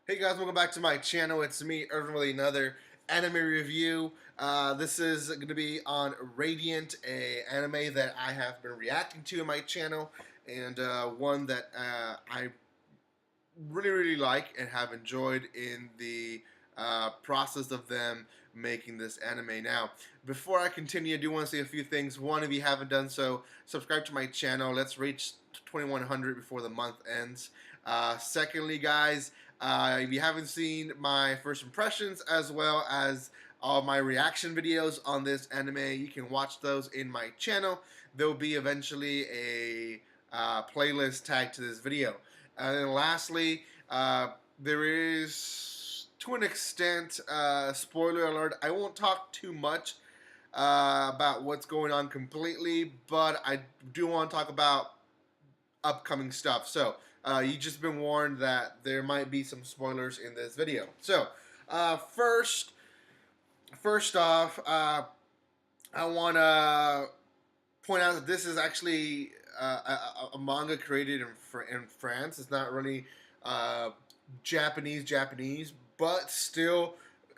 Hey guys, welcome back to my channel. It's me, Irvin, with another anime review. This is going to be on Radiant, a anime that I have been reacting to in my channel, and one that I really like and have enjoyed in the process of them making this anime. Now, before I continue, I do want to say a few things. One, if you haven't done so, subscribe to my channel. Let's reach 2100 before the month ends. Secondly, guys, if you haven't seen my first impressions as well as all my reaction videos on this anime, you can watch those in my channel. There will be eventually a playlist tagged to this video. And then lastly, there is, to an extent, spoiler alert, I won't talk too much about what's going on completely, but I do want to talk about upcoming stuff. So, you've just been warned that there might be some spoilers in this video. So, first off, I want to point out that this is actually a manga created in France. It's not really Japanese, but still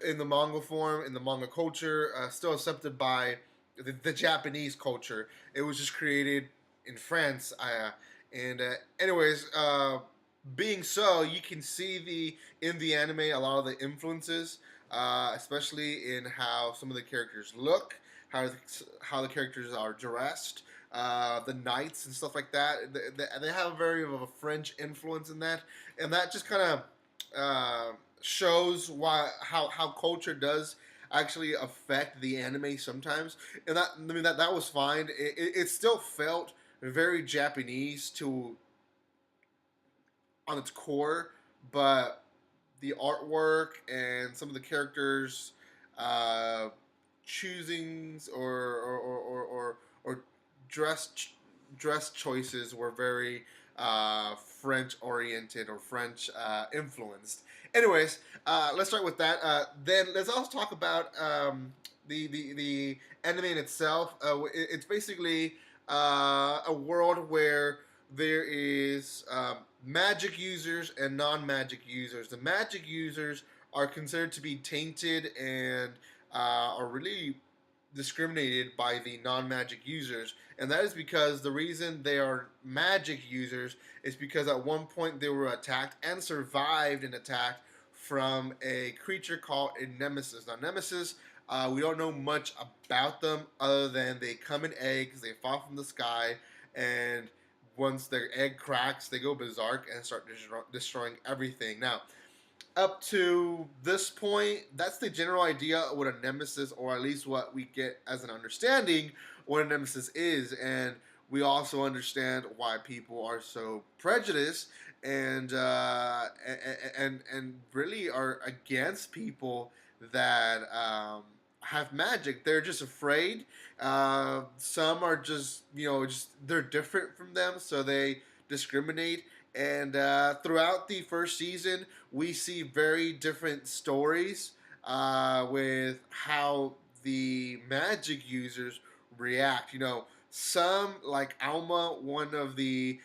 in the manga form, in the manga culture, still accepted by the Japanese culture. It was just created in France. Anyways, being so, you can see in the anime a lot of the influences, especially in how some of the characters look, how the characters are dressed, the knights and stuff like that. They have a very of a French influence in that, and that just kind of shows how culture does actually affect the anime sometimes. And that was fine. It still felt very Japanese to on its core, but the artwork and some of the characters choosings or dress choices were very French oriented or French influenced. Anyways, let's start with that. Then let's also talk about the anime in itself. It's basically a world where there is magic users and non-magic users. The magic users are considered to be tainted and are really discriminated by the non-magic users, and that is because the reason they are magic users is because at one point they were attacked and survived an attack from a creature called a nemesis. Now, nemesis, we don't know much about them other than they come in eggs, they fall from the sky, and once their egg cracks, they go berserk and start destroying everything. Now, up to this point, that's the general idea of what a nemesis, or at least what we get as an understanding what a nemesis is. And we also understand why people are so prejudiced and and really are against people that have magic. They're just afraid. Some are just they're different from them, so they discriminate. And throughout the first season, we see very different stories with how the magic users react. Some, like Alma, one of the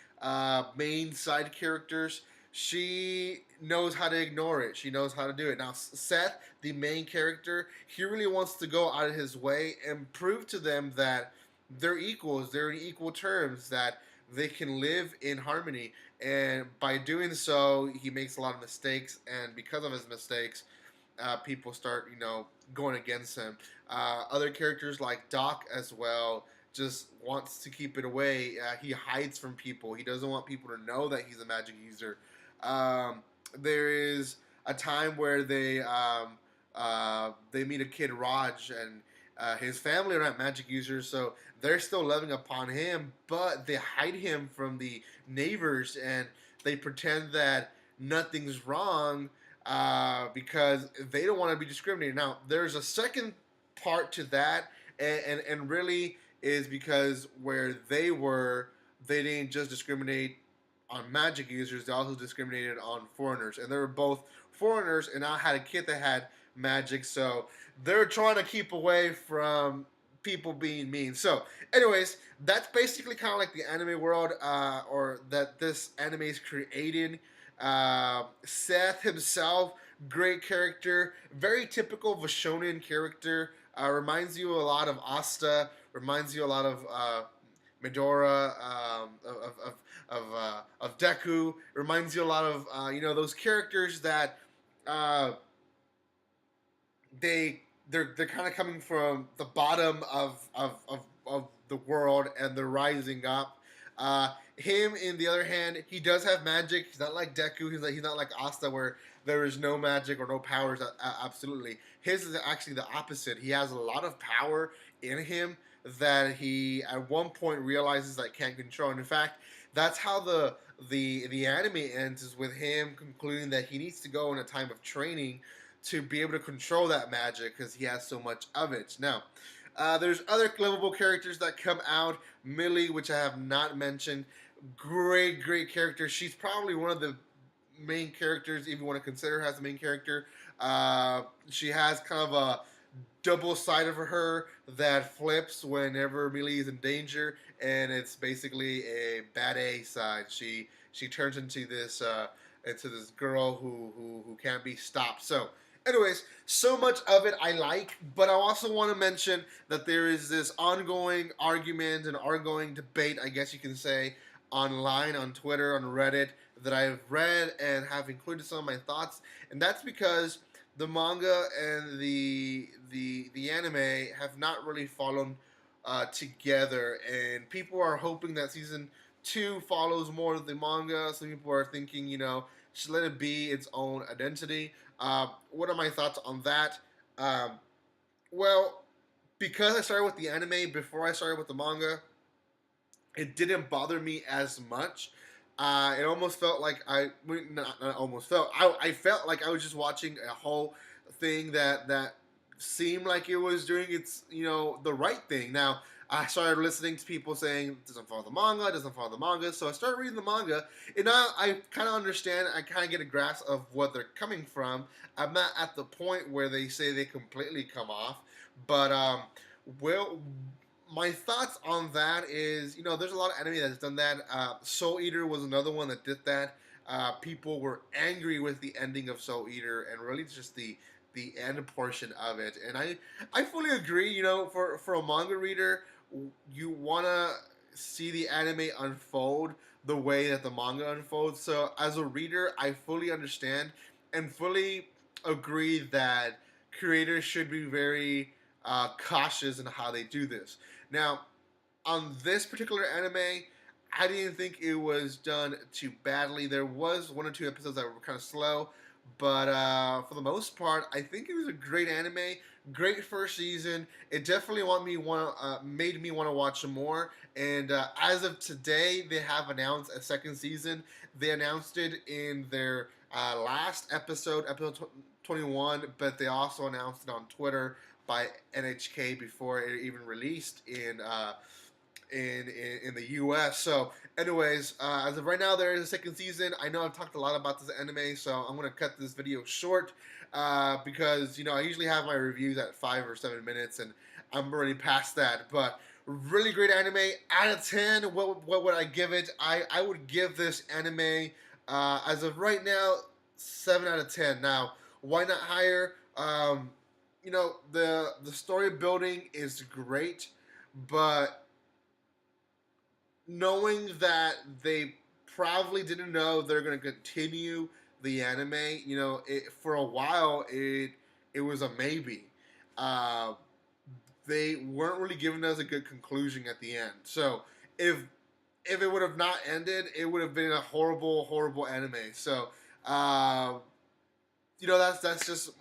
main side characters, she knows how to ignore it. She knows how to do it. Now, Seth, the main character, he really wants to go out of his way and prove to them that they're equals, they're in equal terms, that they can live in harmony. And by doing so, he makes a lot of mistakes, and because of his mistakes, people start, going against him. Other characters like Doc as well just wants to keep it away. He hides from people. He doesn't want people to know that he's a magic user. There is a time where they meet a kid, Raj, and his family are not magic users, so they're still loving upon him, but they hide him from the neighbors and they pretend that nothing's wrong because they don't want to be discriminated. Now, there's a second part to that, and really is because where they didn't just discriminate on magic users, they also discriminated on foreigners, and they were both foreigners, and I had a kid that had magic, so they're trying to keep away from people being mean. So, anyways, that's basically kind of like the anime world, or that this anime is created. Seth himself, great character, very typical of a shonen character. Reminds you a lot of Asta. Reminds you a lot of Medora, of Deku. Reminds you a lot of those characters that uh, they're kind of coming from the bottom of the world and they're rising up. Him, in the other hand, he does have magic. He's not like Deku. He's not like Asta, where there is no magic or no powers. Absolutely, his is actually the opposite. He has a lot of power in him that he at one point realizes that can't control. And in fact, that's how the anime ends, is with him concluding that he needs to go in a time of training to be able to control that magic because he has so much of it. Now, there's other lovable characters that come out. Millie, which I have not mentioned, great character. She's probably one of the main characters, if you want to consider her as the main character. She has kind of a double side of her that flips whenever Millie is in danger, and it's basically a bad A side. She turns into this girl who can't be stopped. So, anyways, so much of it I like, but I also want to mention that there is this ongoing argument and ongoing debate, I guess you can say, online, on Twitter, on Reddit, that I've read and have included some of my thoughts, and that's because the manga and the anime have not really fallen together, and people are hoping that season 2 follows more of the manga. Some people are thinking, should let it be its own identity. What are my thoughts on that? Um, well, because I started with the anime before I started with the manga, it didn't bother me as much. It almost felt like not almost felt. I felt like I was just watching a whole thing that seemed like it was doing its the right thing. Now I started listening to people saying it doesn't follow the manga, doesn't follow the manga. So I started reading the manga, and now I kind of understand. I kind of get a grasp of what they're coming from. I'm not at the point where they say they completely come off, but well, my thoughts on that is, there's a lot of anime that's done that. Soul Eater was another one that did that. People were angry with the ending of Soul Eater and really just the end portion of it. And I fully agree. For a manga reader, you want to see the anime unfold the way that the manga unfolds. So as a reader, I fully understand and fully agree that creators should be very cautious in how they do this. Now, on this particular anime, I didn't think it was done too badly. There was 1 or 2 episodes that were kind of slow, but for the most part, I think it was a great anime. Great first season. It definitely made me want to watch some more. And as of today, they have announced a second season. They announced it in their last episode 21, but they also announced it on Twitter by NHK before it even released in the U.S. So, anyways, as of right now, there is a second season. I know I've talked a lot about this anime, so I'm gonna cut this video short because I usually have my reviews at 5 or 7 minutes, and I'm already past that. But really great anime. Out of 10, what would I give it? I would give this anime as of right now 7 out of 10. Now, why not higher? The story building is great, but knowing that they probably didn't know they're going to continue the anime, for a while it was a maybe. Uh, they weren't really giving us a good conclusion at the end. So if it would have not ended, it would have been a horrible anime. So that's just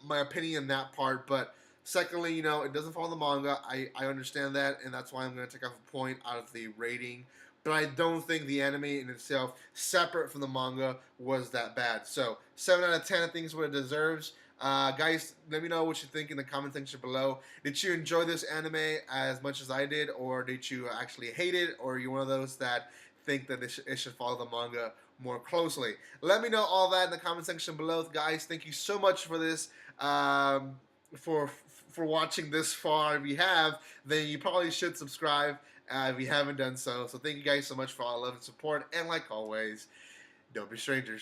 my opinion on that part. But secondly, it doesn't follow the manga. I understand that, and that's why I'm going to take off a point out of the rating. But I don't think the anime in itself, separate from the manga, was that bad. So 7 out of 10, I think, is what it deserves. Guys, let me know what you think in the comment section below. Did you enjoy this anime as much as I did, or did you actually hate it, or are you one of those that think that it should follow the manga more closely? Let me know all that in the comment section below, guys. Thank you so much for this. For watching this far. If you have, then you probably should subscribe if you haven't done so. So thank you guys so much for all the love and support. And like always, Don't be strangers.